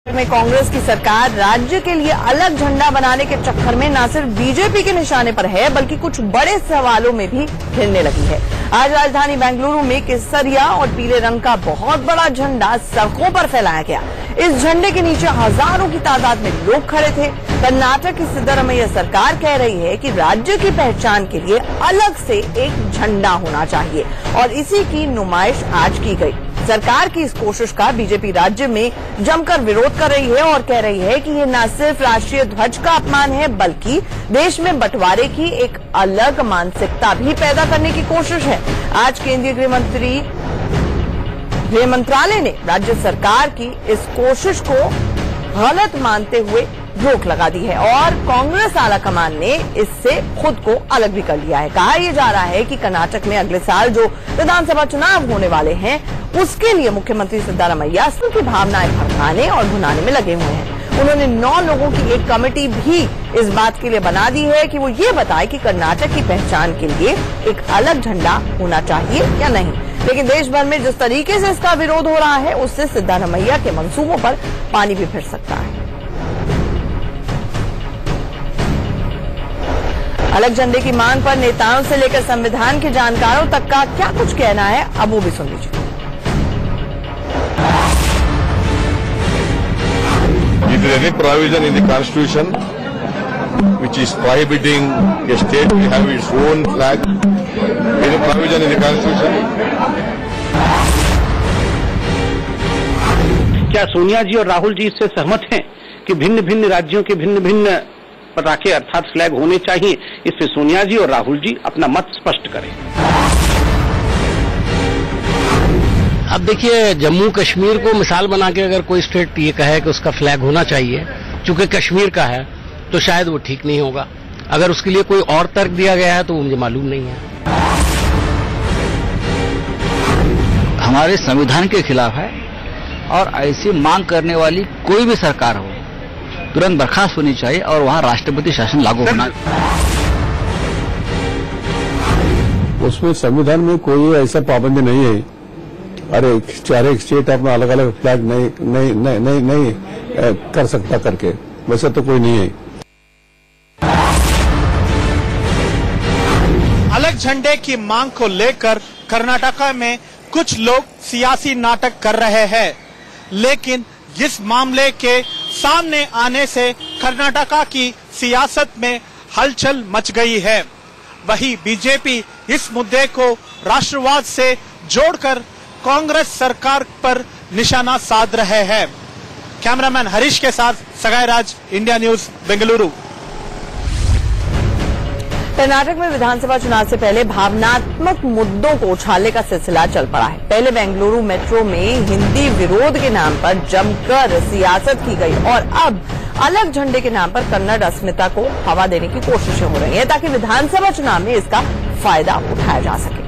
में कांग्रेस की सरकार राज्य के लिए अलग झंडा बनाने के चक्कर में न सिर्फ बीजेपी के निशाने पर है बल्कि कुछ बड़े सवालों में भी घिरने लगी है। आज राजधानी बेंगलुरु में केसरिया और पीले रंग का बहुत बड़ा झंडा सड़कों पर फैलाया गया। इस झंडे के नीचे हजारों की तादाद में लोग खड़े थे। कर्नाटक की सिद्धरामैया सरकार कह रही है कि राज्य की पहचान के लिए अलग से एक झंडा होना चाहिए और इसी की नुमाइश आज की गई। सरकार की इस कोशिश का बीजेपी राज्य में जमकर विरोध कर रही है और कह रही है कि ये न सिर्फ राष्ट्रीय ध्वज का अपमान है बल्कि देश में बंटवारे की एक अलग मानसिकता भी पैदा करने की कोशिश है। आज केंद्रीय गृह मंत्रालय ने राज्य सरकार की इस कोशिश को गलत मानते हुए रोक लगा दी है और कांग्रेस आलाकमान ने इससे खुद को अलग भी कर लिया है। कहा यह जा रहा है कि कर्नाटक में अगले साल जो विधानसभा चुनाव होने वाले हैं उसके लिए मुख्यमंत्री सिद्धरामैया की भावनाएं भड़काने और भुनाने में लगे हुए हैं। उन्होंने 9 लोगों की एक कमेटी भी इस बात के लिए बना दी है कि वो ये बताए कि कर्नाटक की पहचान के लिए एक अलग झंडा होना चाहिए या नहीं। लेकिन देश भर में जिस तरीके से इसका विरोध हो रहा है उससे सिद्धरामैया के मंसूबों पर पानी भी फिर सकता है। अलग झंडे की मांग पर नेताओं से लेकर संविधान के जानकारों तक का क्या कुछ कहना है, अब वो भी सुन लीजिए। Is there any provision in the Constitution which is prohibiting a state to have its own flag? Any provision in the Constitution? क्या सोनिया जी और राहुल जी इससे सहमत हैं कि भिन्न भिन्न राज्यों के भिन्न भिन्न पताके अर्थात फ्लैग होने चाहिए? इस पे सोनिया जी और राहुल जी अपना मत स्पष्ट करें। अब देखिए, जम्मू कश्मीर को मिसाल बना के अगर कोई स्टेट ये कहे कि उसका फ्लैग होना चाहिए चूंकि कश्मीर का है तो शायद वो ठीक नहीं होगा। अगर उसके लिए कोई और तर्क दिया गया है तो मुझे मालूम नहीं है। हमारे संविधान के खिलाफ है और ऐसी मांग करने वाली कोई भी सरकार हो तुरंत बर्खास्त होनी चाहिए और वहां राष्ट्रपति शासन लागू होना। उसमें संविधान में कोई ऐसा पाबंदी नहीं है। अरे चारे स्टेट अपना अलग अलग फ्लैग नहीं कर सकता करके, वैसे तो कोई नहीं है। अलग झंडे की मांग को लेकर कर्नाटक में कुछ लोग सियासी नाटक कर रहे हैं, लेकिन इस मामले के सामने आने से कर्नाटक की सियासत में हलचल मच गई है। वहीं बीजेपी इस मुद्दे को राष्ट्रवाद से जोड़कर कांग्रेस सरकार पर निशाना साध रहे हैं। कैमरामैन हरीश के साथ सगाई राज, इंडिया न्यूज, बेंगलुरु। कर्नाटक में विधानसभा चुनाव से पहले भावनात्मक मुद्दों को उछालने का सिलसिला चल पड़ा है। पहले बेंगलुरु मेट्रो में हिंदी विरोध के नाम पर जमकर सियासत की गई और अब अलग झंडे के नाम पर कन्नड़ अस्मिता को हवा देने की कोशिशें हो रही हैं ताकि विधानसभा चुनाव में इसका फायदा उठाया जा सके।